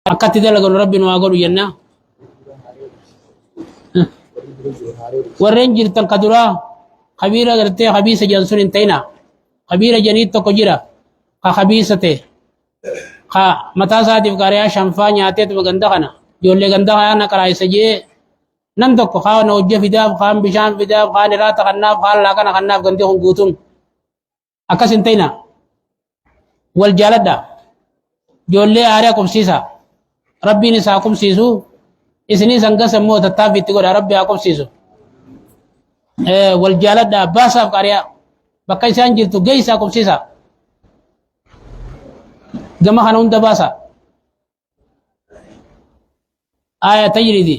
أكتد لقول ربنا وأقول ينا ورنجر تنقدرا خبيرة قرتي خبيثة جنسون انتينا خبيرة جنيت تكجرا خبيثة خا متى ساتي فكاريا شنفاني أتيت بغندخنا جولي غندخنا أنا كراي سجي نندق خاو نوجه فداب خام بشام فداب خان رات خناف خان لاكنا خناف غندي خنقوتون أكس انتينا والجالدة جولي آريكم سيسا ربي نساكم سيسو إسني سنگا سمو تتافي تقول ربي أكم سيسو والجالدة باسا فكاريا بكاي سانجرتو جيساكم سيسا جمع خانون دباسا آية تجري دي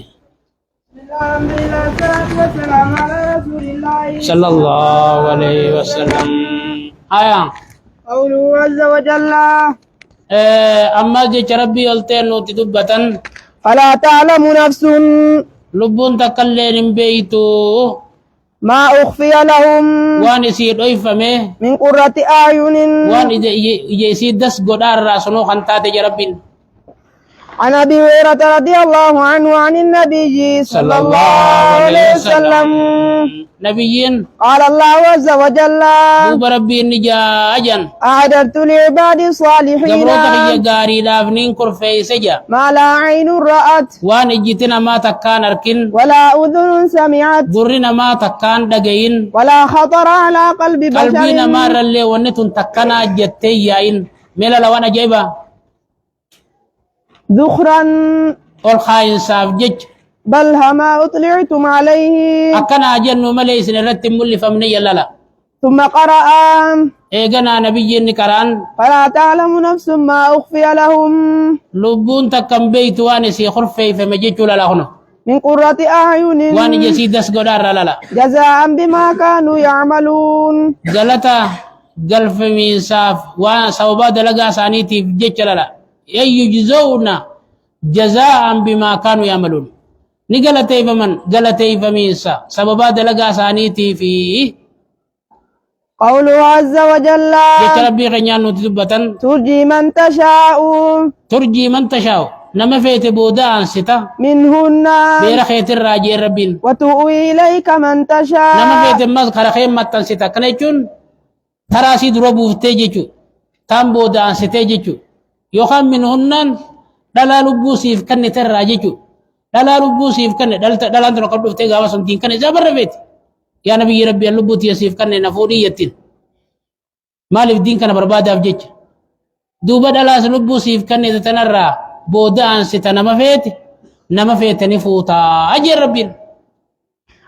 صلى الله عليه وسلم آية قوله عز وجل أما جيش ربي قلتين نوتي دبة فلا تعلم نفس لبون تكلين بيتو ما أخفي لهم وان يسير أيفمه من قرة أعين وان يسير دس قدار راسنو خانتات ربين عن أبي هريرة رضي الله عنه عن النبي صلى الله عليه وسلم نبيين قال الله عز وجل دوب ربي نجا أجن أعددت لعبادي الصالحين قبروتك يقاري لافنين كرفي سجا ما لا عين رأت وان اجتنا ما تكان أركن ولا أذن سمعت ضرنا ما تكان دقين ولا خطر على قلب قلبنا بشر ما رلي ونتن تكنا جتيين ميلا لوانا جيبا ذخرا والخاين صاف جج بل هما أطلعتم عليه أكنا أجنو مليس نرتب ملي فمني لا ثم قرأ إيغنا نبي نكران فلا تعلم نفس ما أخفي لهم لبون تكم بيت وانسي خرفي فمجيتو لهنا من قرة أعين وان جسي دس قدار لا جزاء بما كانوا يعملون غلطة قلف من صاف وان صوبا دلقا سانيتي جيتش لا يجزون جزاء بما كانوا يعملون نقلتي فمن قلتي فميسا سببا دلقا سانيتي في قوله عز وجل جيت ربي غنيان نتدبتا ترجي من تشاء ترجي من تشاء نما فيت بودا ستا منهن بير خيت الراجي ربين وتؤوي إليك من نما تشاء فيت مز خرخيم متن ستا كنيچون تراسي دربو فتيجو تام بودا ستيجو يوخم منهن دلا لبو سيف كن تراجيجو دلا لبو سيف كن دلا انت قبل فتيغا وسن دين كن جبر بيت يا نبي ربي اللبو تي سيف كن نفوري يتين مالف دين كان برباد افجج دوبا دلا لبو سيف كن تتنرى بودا ان ستنا نما فيت نفوتا اجر ربي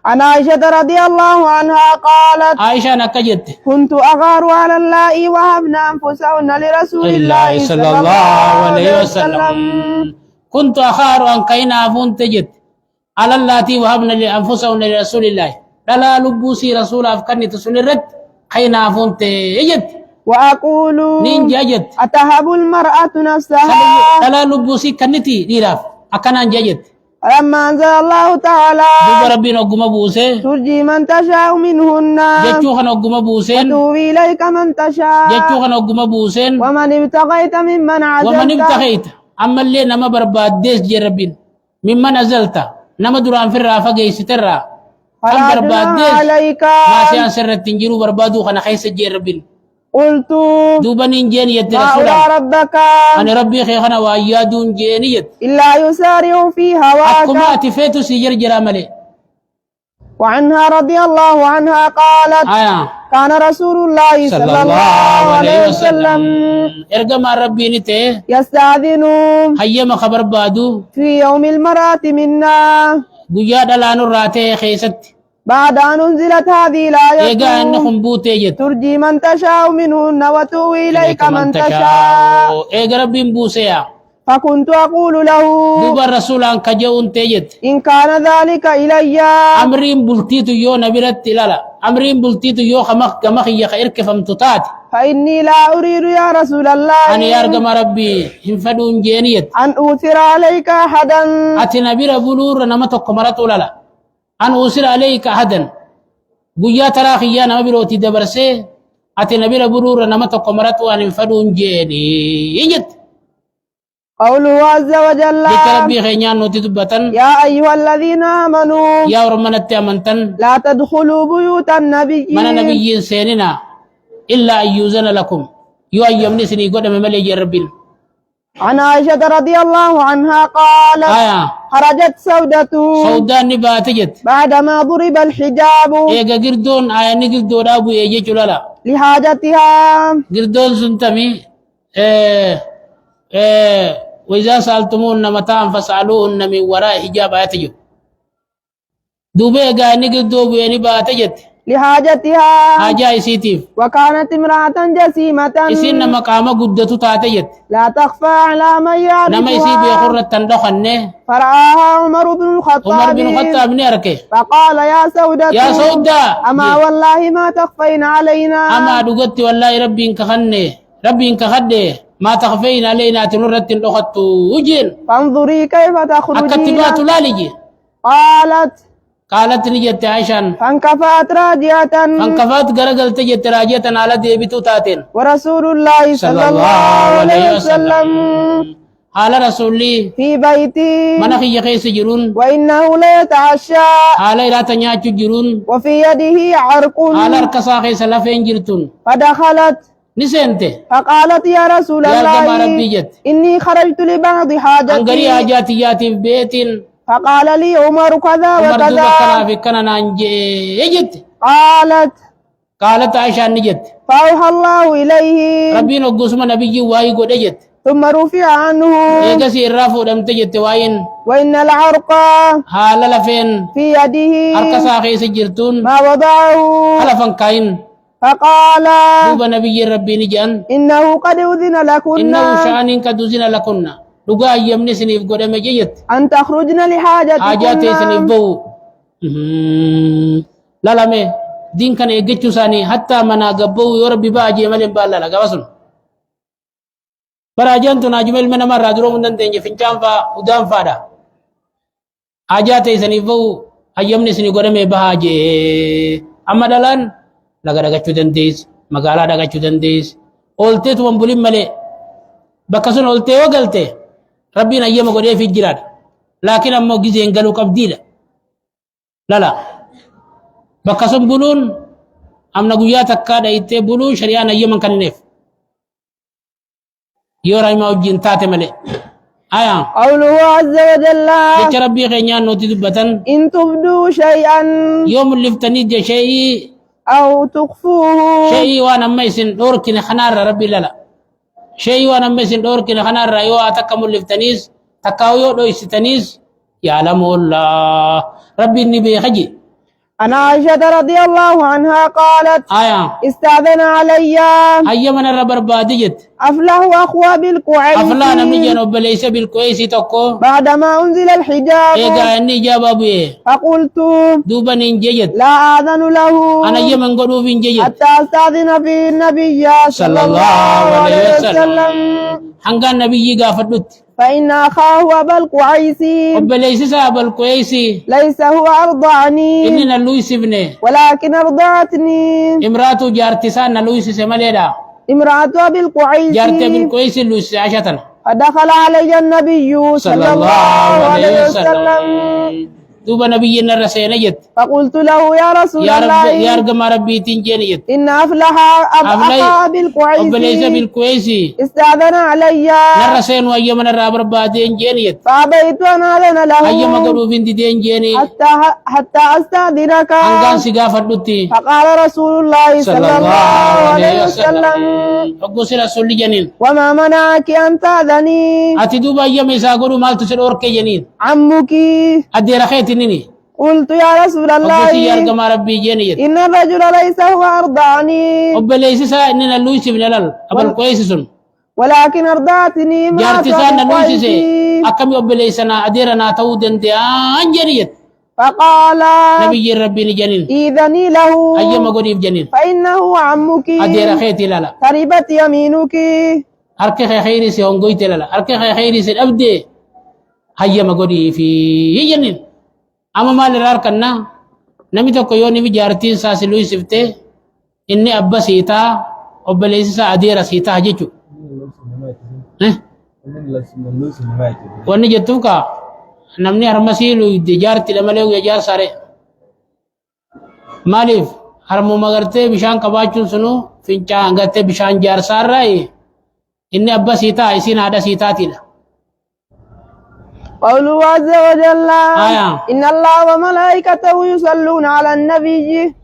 عن عائشة رضي الله عنها قالت عائشة نكجت كنت أغار على اللائي وهبن أنفسهن لرسول الله صلى الله عليه وسلم كنت أخار أن كينا فنتجت على اللاتي وهبنا لأنفسهن لرسول الله لا لبوسي رسول أفكارني تسول الرد كينا فنتجت وأقول نينجاجت أتهب المرأة نفسها لا لبوسي كنتي ديراف أكنا نجاجت لما أنزل الله تعالى دوب ربي نقوم بوسه ترجي من تشاء منهن جتشو خنقوم بوسين وتوي إليك من تشاء جتشو خنقوم بوسين ومن ابتغيت ممن ومن عزلت ابتغيت أما اللي نما برباد ديس جربين ممن نزلت نما دران في الرافة جيسترا أم فلا برباد جناح ديس عليك ما سيان سر التنجيرو بربادو خنا خيس جربين قلت دوبان جين يد ما رسولا أولى ربك أنا ربي خيخنا وأيادون جينيت إلا يسارع في هواك أكما أتفيتو سيجر جراملي وعنها رضي الله عنها قالت كان رسول الله صلى الله عليه وسلم إرقم ربي نته يستأذن هيما خبر بادو في يوم المرأة منا قيا دلانو راتي خيست بعد أن أنزلت هذه الآية إيقا إنكم بوتي ترجي من تشاء منهن وتؤوي إليك من تشاء إيقا ربي بوسيا فكنت أقول له دوبا الرسول عن كجون تيجت إن كان ذلك إلي أمرين بلتيتو يو نبيرت لا أمرين بلتيتو يو خمخ يخيرك فمتطات فإني لا أريد يا رسول الله أنا يرقم ربي هنفدون جينيت أن أوثر عليك أحدا أتي نبير بلور نمتك مرات لا أن أوصل عليك أحدا قيا تراخي يا نبيروتي دبرسي أتي نبير بلور نمتك مرات وأن ينفدون جيني يجت قوله عز وجل ذكر ربي خينيان نوتي دبتن يا أيها الذين آمنوا يا رمنا التامنتن لا تدخلوا بيوت النبي من نبي سيننا إلا أن يوزن لكم يو أيامني سني قدم ملي ربين عن عائشة رضي الله عنها قالت خرجت سودان نباتجت بعدما ضرب الحجاب إيجا قردون آياني قردون أبو إيجي جلالا لحاجتها قردون سنتمي وإذا سألتمون متاعا فاسألوهن من وراء حجاب آياتجو دوبي إيجا نقردو بيني باتجت لحاجتها حاجة إسيتيف وكانت امرأة جسيمة إسين مقام قدتو تاتجت لا تخفى على من نما إسي يعرفها بيخور التندخن فرآها عمر بن عمر الخطاب بن الخطاب نيركي فقال يا سودة يا سودة أما والله ما تخفين علينا أما دقت والله ربي إنك خني ربي إنك خدي ما تخفين علينا تنرت الأخت وجين فانظري كيف تخرجين أكتبات لا لجي قالت نجت عائشة فانكفأت راجعة فانكفأت غرغل تجت راجعة على ديبتو تاتين ورسول الله صلى الله عليه وسلم حال رسولي في بيتي من أخي خيس جرون وإنه ليتعشى حال إراتا نياتو جرون وفي يده عرق حال أركسا خيس لفين جرتون فدخلت نسنته فقالت يا رسول يا الله ربي جت إني خرجت لبعض أنقري حاجتي حاجاتي ياتي في بيت فقال لي عمر كذا عمر دوبا كنا وكذا في كنا نانجي يجت قالت عائشة نجت فأوحى الله إليه ربي نقص من نبي واي قد جت ثم رفع عنه إيجاسي الرافو دم تجت واين وإن العرق حال لفين في يده أركسا خيس جرتون ما وضعه حلفا كاين فقال دوبا نبي ربي نجان إنه قد أذن لكن إنه شأن كدوزنا لكنا لقا يمني سنيف قد مجيت أن تخرجن حاجاتي سنيف لحاجتكن بو لا لا مي دين كان يجتشو ساني حتى منا قبو يربي باجي ملين بالا لا قواسن براجان تناجمل من مرة درو من دنجي فنجان فا ودان فادا حاجاتي سنيف بو أيامني سنيف قد مي باجي أما دلان laga dagachuu dandeessi magaalaa dagachuu dandeessi oolteetu wambuliin malee bakka sun ooltee yoo galte rabbiin ayyama godheef jiraadha laakiin ammoo gizeen galuu qabdiidha lala bakka sun buluun amna guyyaa takkaa dhayittee buluun shari'aan ayyaman kanneef yoo raayimaa wajjin taate malee قوله عز وجل jecha rabbii keenyaan nuti dubbatan إن تبدوا شيئا yoo mul'iftanii shay'ii أو تخفوه شيء وانا ميسن دوركن خنار ربي لا شيء وانا ميسن دوركن خنار يو اتكمل لفتنيس تكاويو دو استنيس يعلم الله ربي النبي خجي عن عائشة رضي الله عنها قالت استأذن علي هيا من الرب بادجت أفله أخوى بالكويس أفلا نمجن وبليس بالكويس تقو بعدما أنزل الحجاب إيقا أني جاب أبوي فقلت دوبا ننجيت لا آذن له أنا يمن قلوب ننجيت حتى أستأذن في النبي صلى الله عليه وسلم حنقا النبي قافتت فإن أخاه أبا القعيس وبليس أبا الكويس ليس هو أرضعني إننا لويس ابنه ولكن أرضعتني امرأة جارتسان لويس سماليدا امرأة أبي القعيس جارتي بالكويس لويس عشتنا فدخل علي النبي صلى الله عليه وسلم دوبا نبي الرسول نجت فقلت له يا رسول الله يا رجل ربي تنجيت إن أفلح أخا بالكويس وبليس بالكويس استأذن علي الرسول وأيام الراب ربا تنجيت فأبيت أن أذن له أيام قلوب بنت تنجيني حتى أستأذنك أنقان سقافة لتي فقال رسول الله صلى الله عليه وسلم فقص رسول جنين وما منعك أن تأذني أتي دوبا أيام إساقروا مال تسر أورك جنين عمك أدي رخيت نيني قلت يا رسول الله يا رجل ربي جنيت إن الرجل ليس هو أرضعني وبليس سا إننا لويس بن الال أبل كويس سن ولكن أرضعتني ما جارتسان لويس سي أكمل وبليسنا أديرنا تودن دي أنجنيت فقال نبي ربي جنين إذني له أيام قريب جنين فإنه عمك أدير خيتي لا تربت يمينك أركي خيري سي هنقويت لا أركي خيري سي أبدي أيام قريب في جنين أما مال الأركنا نمي تكو يوني بجارتين ساسي لويس فتي إني أبا سيتا وبليس سا أدير سيتا جيجو wanni jettuuf ka namni harmasiilu jaarti malee jaar sare maaliif harmuma gartee bishaan qabaachuun sunu fincaan gartee bishaan jaarsaarraa inni abba siitaa isiin haadha siitaatiidha. قوله عز وجل إن الله وملائكته يصلون على النبي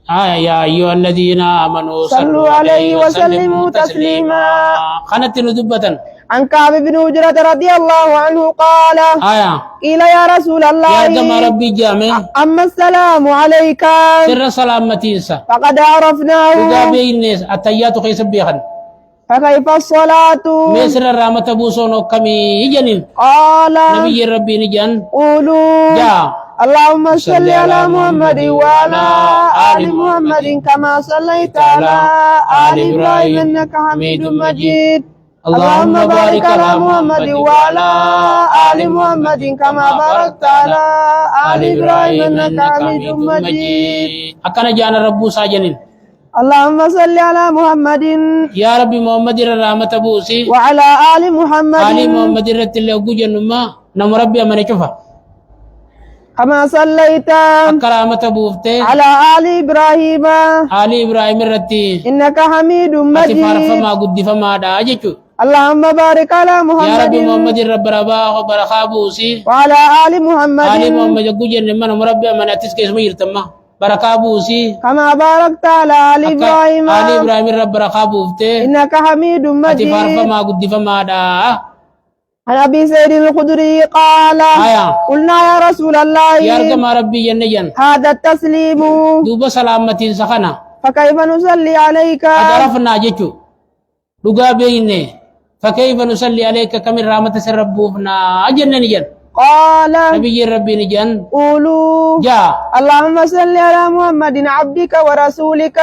يا أيها الذين آمنوا صلوا عليه وسلموا تسليما. خنت ندبة عن كعب بن عجرة رضي الله عنه قال قيل يا رسول الله يا دم ربي جامع أما السلام عليك سر سلامتي فقد عرفناه بين التيات قيس بيخن فكيف الصلاة مصر الرحمة بوسونو كمي يجنين قال نبي ربي نجن قولوا اللهم صل على محمد وعلى آل محمد كما صليت على آل إبراهيم إنك حميد مجيد اللهم بارك على محمد وعلى آل محمد كما باركت على آل إبراهيم إنك حميد مجيد أكن جانا ربو ساجنين اللهم صل على محمد يا ربي محمد الرحمة بوسي وعلى آل محمد آل محمد رتل جنما نم ربي من شفا كما صليت كرامة بوفتي على آل إبراهيم آل إبراهيم رتي إنك حميد مجيد فما قد فما دا أجيكو اللهم بارك على محمد يا ربي محمد رب ربا وبرخا بوسي وعلى آل محمد آل محمد جنما نم ربي من أتسك اسمه يرتما بركة بوسي كما باركت على آل إبراهيم آل إبراهيم رب بركة بوفتي إنك حميد مجيد فما قد فما دا عن أبي سعيد الخدري قال قلنا يا رسول الله يا ربي جن هذا التسليم دوب سلامتي سخنا فكيف نصلي عليك أدرفنا جيتو لغا بيني فكيف نصلي عليك كم رحمة سربوفنا أجنني جن قال نبي ربي نجن قولوا اللهم صل على محمد عبدك ورسولك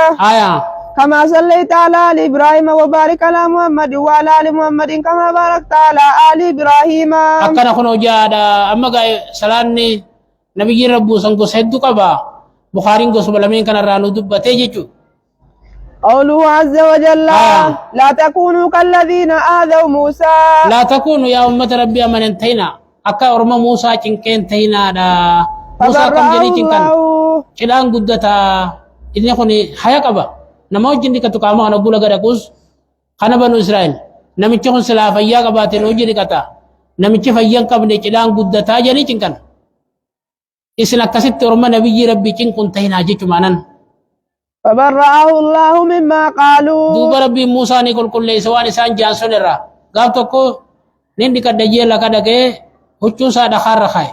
كما صليت على آل إبراهيم وبارك على محمد وعلى آل محمد كما باركت على آل إبراهيم أكنا خنو جادا أما قاي سلاني نبي ربو سنكو سيدو كبا بخارين كو سبلمين كان رانو دبتي جيجو قوله عز وجل لا تكونوا كالذين آذوا موسى لا تكونوا يا أمة ربي أمن انتينا أكا أرما موسى كنكين تينا دا موسى كم جري كنكين كلان قدتا إذن خوني حيا كبا nama wajjin dikatu kama kana bula gada kus kana banu Israel namichi kun sila fayya qabaten hojii dikata namichi fayyan qabne cidhaan guddataa janii cinkan isin akkasitti orma nabiyyi rabbi cinkun tahina jechu manan فبرأه الله مما قالوا دوب ربي موسى نقول كل سوان إنسان جانسون الرا قال تكو نين دكت دجيل لك دكه هجو سا دخار رخاي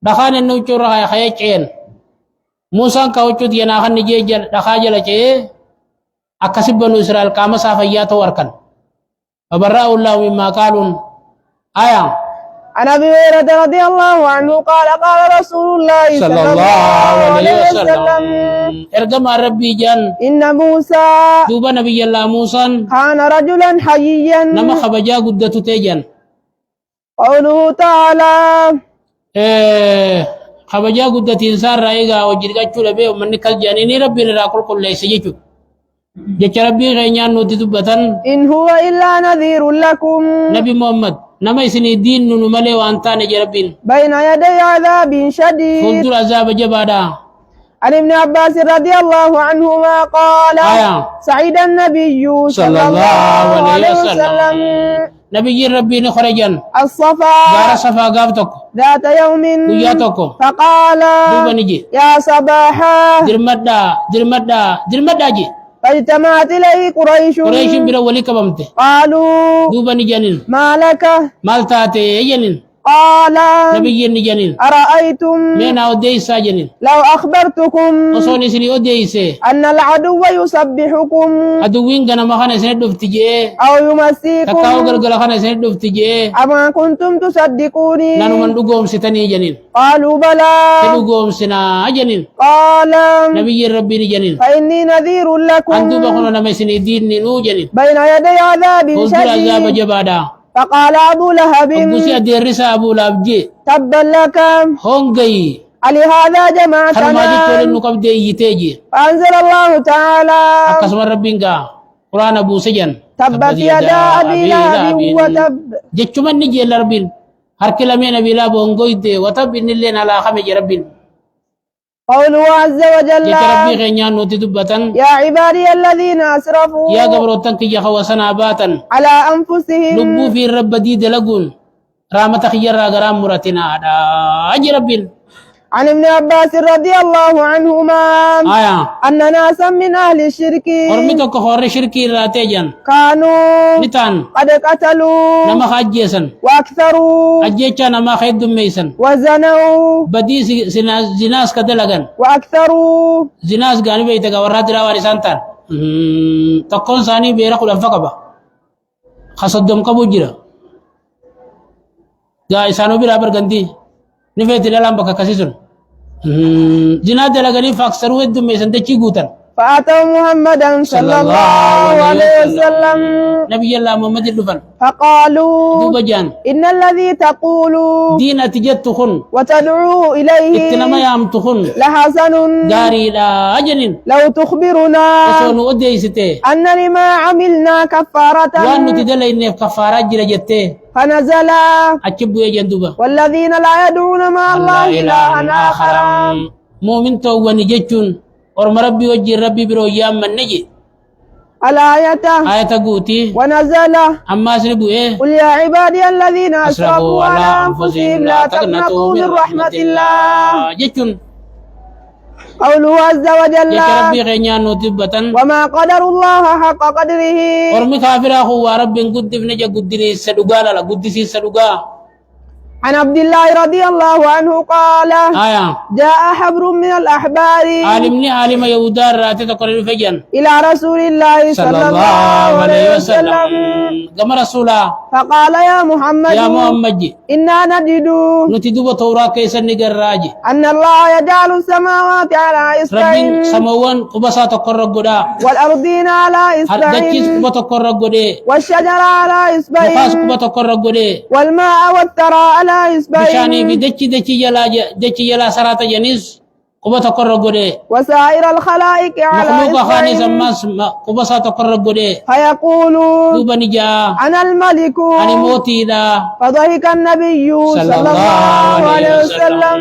دخان النوچو رخاي خاي چين موسى كاوچو دينا خن نجي دخاجل چي أكسب بنو إسرائيل كام سافيات وركن فبرأه الله مما قالوا آية عن أبي هريرة رضي الله عنه قال قال رسول الله صلى الله عليه وسلم ارجم ربي جن إن موسى دوب نبي الله موسى كان رجلا حييا نما خبجا قدت تيجن قوله تعالى خبجا قدت إنسان رأيغا وجرغا چولبه ومن كل جانيني ربي نراكل كل ليس يجو جچ ربي غينيان نوتي دبتن إن هو إلا نذير لكم نبي محمد نما يسني دين نملي وانتا نجربين بين يدي عذاب شديد فنزل عذاب جبادا عن ابن عباس رضي الله عنهما قال سعيد النبي صلى الله عليه وسلم نبي ربي نخرجا الصفا دار صفا قابتك ذات يوم وياتك فقال يا صباحا درمدا جي فاجتمعت إليه قريش برولي كبمته قالوا دوبني جنين ما لك مالتاتي جنين قال نبي جنين أرأيتم من أوديسا جنين لو أخبرتكم وصوني سني أوديسي أن العدو يسبحكم أدوين كان ما خان سند دفتجي أو يمسيكم تكاو غرغلا خان سند دفتجي أما كنتم تصدقوني نانو من دوغوم ستني جنين قالوا بلى دوغوم سنا جنين قال نبي ربي جنين فإني نذير لكم أنتو بخنا نما سني دين نو جنين بين يدي عذاب شديد عذاب جبادا فقال أبو لهب أبو سعد الرسا أبو لهب جي تبا لك هونغي لهذا جماعتنا فأنزل فأنزل الله تعالى أقسم ربينك قرآن أبو سجن تبت يدا أبي لهب وتب جتش من نجي لربين هرك لمن أبي لهب ونقيد وتب إن اللين على خمج ربين قوله عز وجل جت ربي غنيان نوتي دبة يا عبادي الذين أسرفوا يا قبروتن كي يخوصنا باتا على أنفسهم لبو في الرب دي دلقون رامتك يرى غرام مرتنا أجي ربين عن ابن عباس رضي الله عنهما آية أن ناسا من أهل الشرك ورمتك خور شركي راتيجان كانوا نتان قد قتلوا نما خاجيسن وأكثروا أجيچا نما خيد ميسن وزنوا بدي زناس كدلغن وأكثروا زناس غاني بيتك ورات راواري سانتان تكون ثاني بيرق الفقبة خصدهم كبوجرا غا إسانو برابر غندي نفيت لالام بكا كسيسن زنا دلغني فاكسروا الدم ميسن تشي غوتن فأتوا محمدا صلى الله عليه وسلم نبي الله محمد دفن فقالوا دوبجان إن الذي تقول دين تجتخن وتدعو إليه اتنما يام تخن لحسن داري لا أجنين لو تخبرنا وصونو أديسته أن لما عملنا كفارة وأنو تدل إني كفارة جرى جته فنزل أتشبو يجندوبا والذين لا يدعون مع الله إلها آخر مؤمن تو ونجتون ورم ربي وجه ربي برو يام من نجي الآية آية قوتي ونزل أما سنبو إيه قل يا عبادي الذين أسرفوا على أنفسهم لا تقنطوا من رحمة الله جتون قوله عز وجل يا ربي غنيان نوتبة وما قدر الله حق قدره ورمي كافر أخو رب قد بنجا قد لي سدقال لا قد سي سدقال عن عبد الله رضي الله عنه قال آية جاء حبر من الأحبار عالمني عالم يودار راتي تقرر فجن إلى رسول الله صلى الله عليه وسلم كما رسولا فقال يا محمد يا محمد إنا نجد نتدوب توراة كيسا نقراجي أن الله يجعل السماوات على رب إصبعين سموان قبسا تقرر قدا والأرضين على دكيس إصبعين قبا تقرر قدا والشجر على مخاس إصبعين قبا تقرر قدا والماء والثرى على بشاني في إصبعين دچي جلا سراتا جنيس قبا تقرر قدا وسائر الخلائق على مخلوق خاني إصبعين سماس قبسا تقرر قدا فيقول دوبا نجا أنا الملك أني موتي دا فضحك النبي صلى الله عليه وسلم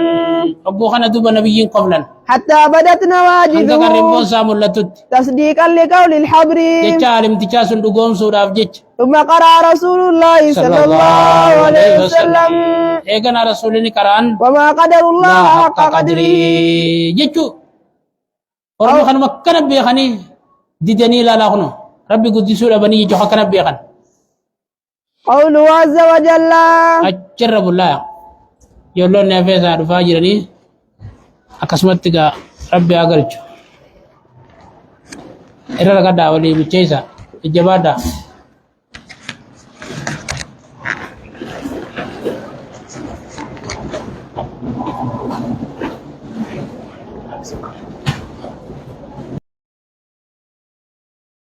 أبو خانا دوبا نبيين قبلا حتى بدت أنت نواجذه قربون سامو لتت تصديقا لقول الحبر جيتش عالم تجاسن دقوم سوراف جيتش ثم قرأ رسول الله صلى الله عليه وسلم إيقنا رسولني قرآن وما قدر الله لا حق قدره جيتشو ورمو خان مكنا بيخاني ديدني لا لاخنو ربي قدسو لبني جيتشو حكنا بيخان قوله عز وجل أجرب الله يقولون نفسها رفاجرني أكسمتك ربي أقلت إرى لقد أولي بيتشيسا الجبادة